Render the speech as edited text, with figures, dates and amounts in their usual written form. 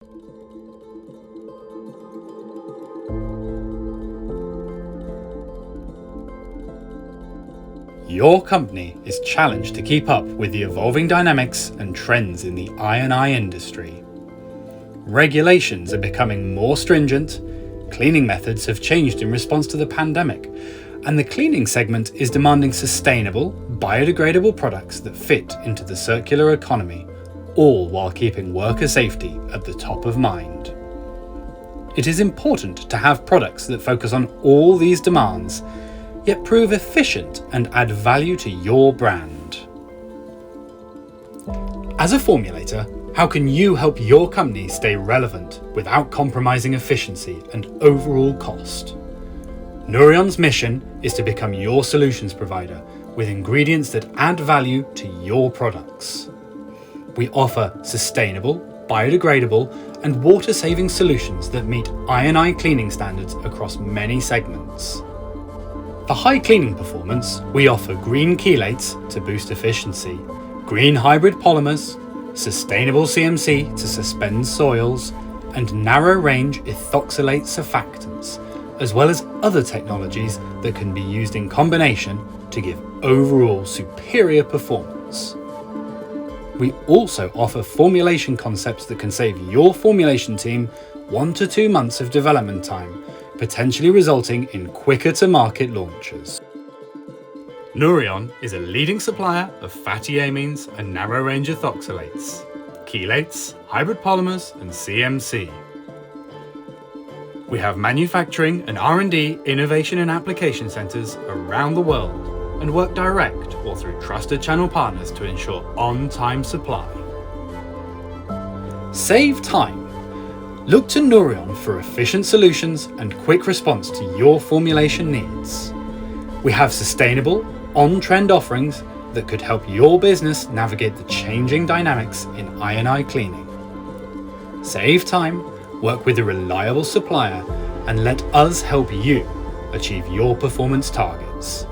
Your company is challenged to keep up with the evolving dynamics and trends in the I&I industry. Regulations are becoming more stringent, cleaning methods have changed in response to the pandemic, and the cleaning segment is demanding sustainable, biodegradable products that fit into the circular economy, all while keeping worker safety at the top of mind. It is important to have products that focus on all these demands, yet prove efficient and add value to your brand. As a formulator, how can you help your company stay relevant without compromising efficiency and overall cost? Nouryon's mission is to become your solutions provider with ingredients that add value to your products. We offer sustainable, biodegradable, and water-saving solutions that meet I&I cleaning standards across many segments. For high cleaning performance, we offer green chelates to boost efficiency, green hybrid polymers, sustainable CMC to suspend soils, and narrow-range ethoxylate surfactants, as well as other technologies that can be used in combination to give overall superior performance. We also offer formulation concepts that can save your formulation team 1 to 2 months of development time, potentially resulting in quicker to market launches. Nouryon is a leading supplier of fatty amines and narrow-range ethoxylates, chelates, hybrid polymers, and CMC. We have manufacturing and R&D innovation and application centres around the world and work direct or through trusted channel partners to ensure on-time supply. Save time. Look to Nouryon for efficient solutions and quick response to your formulation needs. We have sustainable, on-trend offerings that could help your business navigate the changing dynamics in I&I cleaning. Save time, work with a reliable supplier, and let us help you achieve your performance targets.